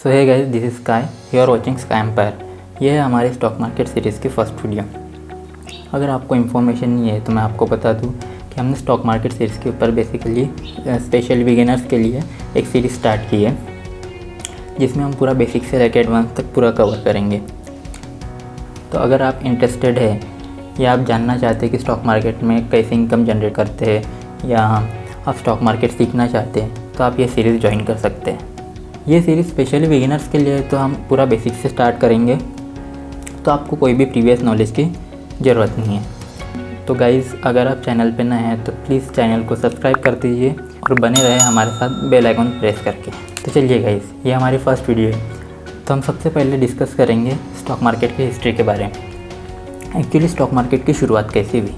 So hey guys, this is Sky, you are watching Sky Empire. ये है हमारे stock market series की first video. अगर आपको इन्फॉर्मेशन नहीं है तो मैं आपको बता दूं कि हमने स्टॉक मार्केट सीरीज़ के ऊपर बेसिकली स्पेशल बिगिनर्स के लिए एक सीरीज़ स्टार्ट की है, जिसमें हम पूरा बेसिक से लेकर एडवांस तक पूरा कवर करेंगे। तो अगर आप इंटरेस्टेड है या आप जानना चाहते हैं कि स्टॉक मार्केट में कैसे इनकम जनरेट करते हैं या आप स्टॉक मार्केट सीखना चाहते हैं तो आप ये सीरीज़ ज्वाइन कर सकते हैं। ये सीरीज़ स्पेशली बिगिनर्स के लिए, तो हम पूरा बेसिक से स्टार्ट करेंगे, तो आपको कोई भी प्रीवियस नॉलेज की ज़रूरत नहीं है। तो गाइज़, अगर आप चैनल पे नए हैं तो प्लीज़ चैनल को सब्सक्राइब कर दीजिए और बने रहे हमारे साथ बेल आइकन प्रेस करके। तो चलिए गाइज़, ये हमारी फर्स्ट वीडियो है। तो हम सबसे पहले डिस्कस करेंगे स्टॉक मार्केट की हिस्ट्री के बारे में। एक्चुअली स्टॉक मार्केट की शुरुआत कैसे हुई।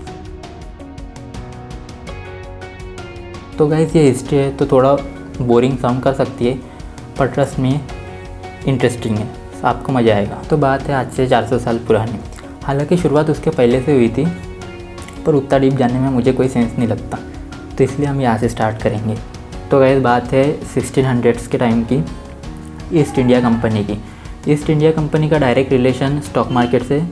तो गाइज़, ये हिस्ट्री है तो थोड़ा बोरिंग साउंड कर सकती है, पर ट्रस्ट में इंटरेस्टिंग है, आपको मज़ा आएगा। तो बात है आज से 400 साल पुरानी। हालांकि शुरुआत उसके पहले से हुई थी, पर उतना डीप जाने में मुझे कोई सेंस नहीं लगता, तो इसलिए हम यहाँ से स्टार्ट करेंगे। तो गाइस, बात है 1600s के टाइम की, ईस्ट इंडिया कंपनी की। ईस्ट इंडिया कंपनी का डायरेक्ट रिलेशन स्टॉक मार्केट से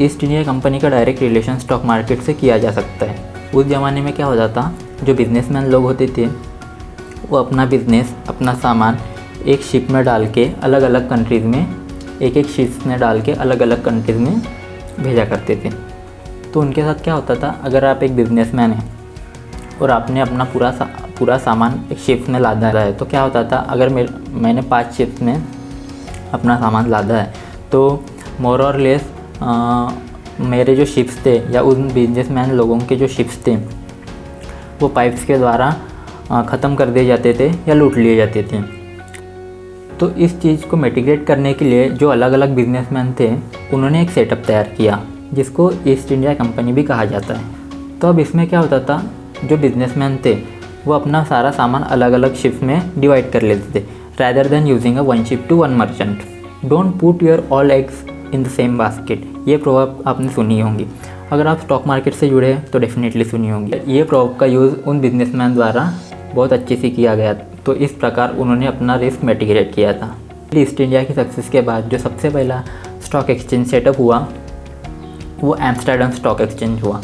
ईस्ट इंडिया कंपनी का डायरेक्ट रिलेशन स्टॉक मार्केट से किया जा सकता है। उस ज़माने में क्या होता था, जो बिजनेसमैन लोग होते थे वो अपना बिज़नेस, अपना सामान एक शिप में डाल के अलग अलग कंट्रीज़ में, एक शिप्स में डाल के अलग अलग कंट्रीज़ में भेजा करते थे। तो उनके साथ क्या होता था, अगर आप एक बिज़नेसमैन हैं और आपने अपना पूरा सामान एक शिप्स में लादा है, तो क्या होता था, अगर मैंने 5 शिप्स में अपना सामान लादा है, तो मोर और लेस मेरे जो शिप्स थे या उन बिजनेसमैन लोगों के जो शिप्स थे वो पाइप्स के द्वारा ख़त्म कर दिए जाते थे या लूट लिए जाते थे। तो इस चीज़ को मिटिगेट करने के लिए जो अलग अलग बिजनेसमैन थे, उन्होंने एक सेटअप तैयार किया जिसको ईस्ट इंडिया कंपनी भी कहा जाता है। तो अब इसमें क्या होता था, जो बिजनेसमैन थे वो अपना सारा सामान अलग अलग शिप्स में डिवाइड कर लेते थे, rather than using a one ship to one merchant. Don't put your all eggs in the same basket. ये प्रोवर्ब आपने सुनी होंगी, अगर आप स्टॉक मार्केट से जुड़े हैं तो डेफिनेटली सुनी होंगी। ये प्रोवर्ब का यूज़ उन बिजनेसमैन द्वारा बहुत अच्छे से किया गया, तो इस प्रकार उन्होंने अपना रिस्क मिटिगेट किया था। ईस्ट इंडिया की सक्सेस के बाद जो सबसे पहला स्टॉक एक्सचेंज सेटअप हुआ वो एम्स्टर्डम स्टॉक एक्सचेंज हुआ,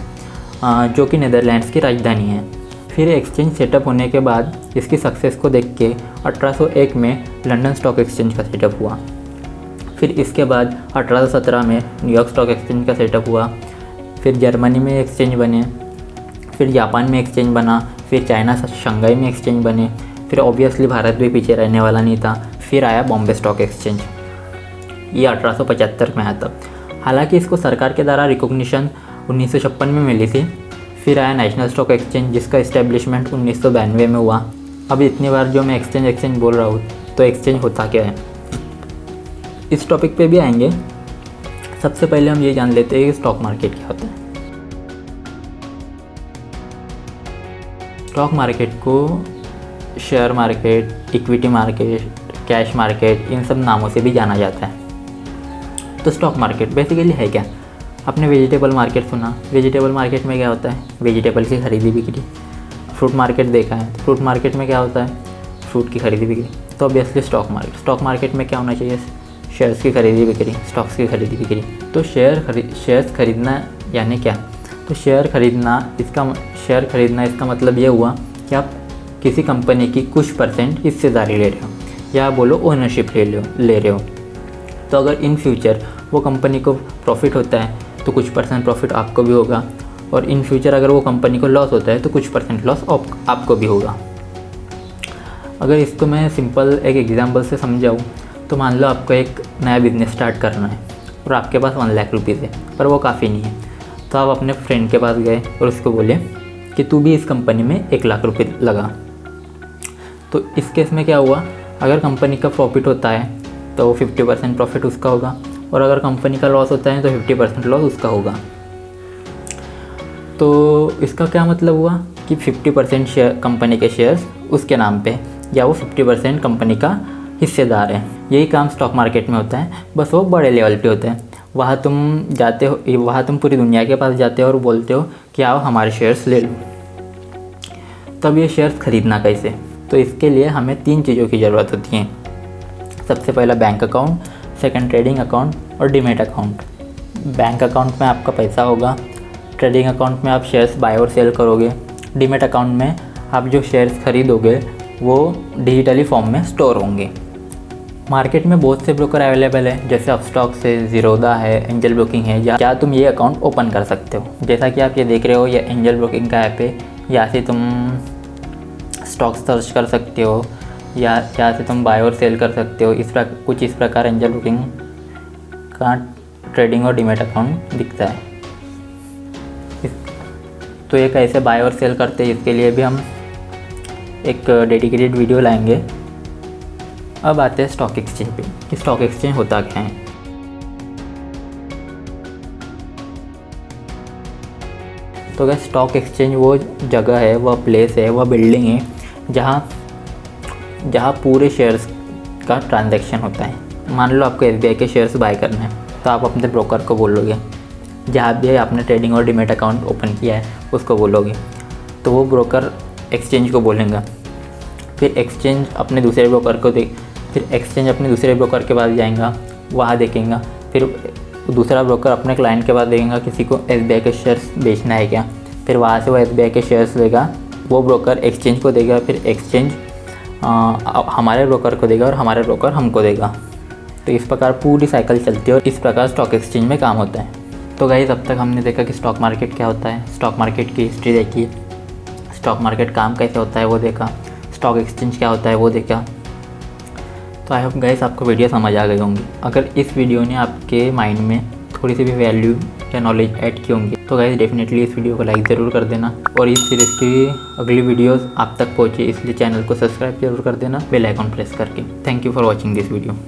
जो कि नीदरलैंड्स की राजधानी है। फिर एक्सचेंज सेटअप होने के बाद इसकी सक्सेस को देख के 1801 में लंदन स्टॉक एक्सचेंज का सेटअप हुआ। फिर इसके बाद 1817 में न्यूयॉर्क स्टॉक एक्सचेंज का सेटअप हुआ। फिर जर्मनी में एक्सचेंज बने, फिर जापान में एक्सचेंज बना, फिर चाइना शंघाई में एक्सचेंज बने, फिर ऑब्वियसली भारत भी पीछे रहने वाला नहीं था। फिर आया बॉम्बे स्टॉक एक्सचेंज, ये 1875 में आया था। हालांकि इसको सरकार के द्वारा रिकॉग्निशन 1956 में मिली थी। फिर आया नेशनल स्टॉक एक्सचेंज, जिसका इस्टेब्लिशमेंट 1992 में हुआ। अब इतनी बार जो मैं एक्सचेंज बोल रहा हूँ, तो एक्सचेंज होता क्या है, इस टॉपिक पे भी आएंगे। सबसे पहले हम ये जान लेते हैं कि स्टॉक मार्केट क्या होता है। स्टॉक मार्केट को share market, equity market, cash market, इन सब नामों से भी जाना जाता है। तो स्टॉक मार्केट बेसिकली है क्या। आपने वेजिटेबल मार्केट सुना, वेजिटेबल मार्केट में क्या होता है, वेजिटेबल की खरीदी बिक्री। फ्रूट मार्केट देखा है, फ्रूट मार्केट में क्या होता है, फ्रूट की खरीदी बिक्री। तो ऑब्वियसली स्टॉक मार्केट में क्या होना चाहिए, शेयर्स की खरीदी बिक्री, स्टॉक्स की खरीदी बिक्री। तो शेयर्स खरीदना यानी क्या, तो शेयर खरीदना इसका मतलब ये हुआ कि आप किसी कंपनी की कुछ % हिस्सेदारी ले रहे हो, या बोलो ओनरशिप ले रहे हो। तो अगर इन फ्यूचर वो कंपनी को प्रॉफिट होता है तो कुछ % प्रॉफिट आपको भी होगा, और इन फ्यूचर अगर वो कंपनी को लॉस होता है तो कुछ % लॉस आपको भी होगा। अगर इसको मैं सिंपल एक एग्जांपल से समझाऊँ, तो मान लो आपको एक नया बिज़नेस स्टार्ट करना है और आपके पास 1 लाख रुपीज़ है, पर वो काफ़ी नहीं है। तो आप अपने फ्रेंड के पास गए और उसको बोले कि तू भी इस कंपनी में 1 लाख रुपये लगा। तो इस केस में क्या हुआ, अगर कंपनी का प्रॉफिट होता है तो 50% प्रॉफिट उसका होगा, और अगर कंपनी का लॉस होता है तो 50% लॉस उसका होगा। तो इसका क्या मतलब हुआ कि 50% शेयर कंपनी के शेयर्स उसके नाम पे, या वो 50% कंपनी का हिस्सेदार है। यही काम स्टॉक मार्केट में होता है, बस वो बड़े लेवल पे होता है। वहाँ तुम पूरी दुनिया के पास जाते हो और बोलते हो कि आओ हमारे शेयर्स ले लो। तब ये शेयर्स खरीदना कैसे, तो इसके लिए हमें 3 चीज़ों की ज़रूरत होती है। सबसे पहला bank account, second trading account और डीमैट अकाउंट। बैंक अकाउंट में आपका पैसा होगा, ट्रेडिंग अकाउंट में आप शेयर्स बाय और सेल करोगे, डीमैट अकाउंट में आप जो शेयर्स खरीदोगे वो डिजिटली फॉर्म में स्टोर होंगे। मार्केट में बहुत से ब्रोकर अवेलेबल है, जैसे अपस्टॉक्स है, ज़ीरोधा है, एंजल ब्रोकिंग है। क्या तुम ये अकाउंट ओपन कर सकते हो। जैसा कि आप ये देख रहे हो, ये एंजल ब्रोकिंग का ऐप है। यहाँ से तुम स्टॉक सर्च कर सकते हो या यहाँ से तुम बाय और सेल कर सकते हो। कुछ इस प्रकार एंजल ब्रोकिंग का ट्रेडिंग और डीमैट अकाउंट दिखता है। तो ये कैसे बाय और सेल करते हैं, इसके लिए भी हम एक डेडिकेटेड वीडियो लाएंगे। अब आते हैं स्टॉक एक्सचेंज पे कि स्टॉक एक्सचेंज होता क्या है। तो क्या स्टॉक एक्सचेंज वो जगह है, वह प्लेस है, वह बिल्डिंग है जहाँ पूरे शेयर्स का ट्रांजैक्शन होता है। मान लो आपको SBI के शेयर्स बाय करना है, तो आप अपने ब्रोकर को बोलोगे, जहाँ भी आपने ट्रेडिंग और डीमैट अकाउंट ओपन किया है उसको बोलोगे, तो वो ब्रोकर एक्सचेंज को बोलेगा। फिर एक्सचेंज अपने दूसरे ब्रोकर के पास जाएगा, वहाँ देखेगा। फिर दूसरा ब्रोकर अपने क्लाइंट के पास देखेगा किसी को SBI के शेयर्स बेचना है क्या। फिर वहाँ से वो SBI के शेयर्स लेगा, वो ब्रोकर एक्सचेंज को देगा, फिर एक्सचेंज हमारे ब्रोकर को देगा और हमारे ब्रोकर हमको देगा। तो इस प्रकार पूरी साइकिल चलती है और इस प्रकार स्टॉक एक्सचेंज में काम होता है। तो गाइस, अब तक हमने देखा कि स्टॉक मार्केट क्या होता है, स्टॉक मार्केट की हिस्ट्री देखी, स्टॉक मार्केट काम कैसे होता है वो देखा, स्टॉक एक्सचेंज क्या होता है वो देखा। तो आई होप गाइस आपको वीडियो समझ आ गई होंगी। अगर इस वीडियो ने आपके माइंड में थोड़ी सी भी वैल्यू या नॉलेज ऐड की होंगी तो गाइस डेफिनेटली इस वीडियो को लाइक ज़रूर कर देना। और इस सीरीज़ की अगली वीडियोस आप तक पहुँचे इसलिए चैनल को सब्सक्राइब जरूर कर देना बेल आइकॉन प्रेस करके। Thank you for watching this video.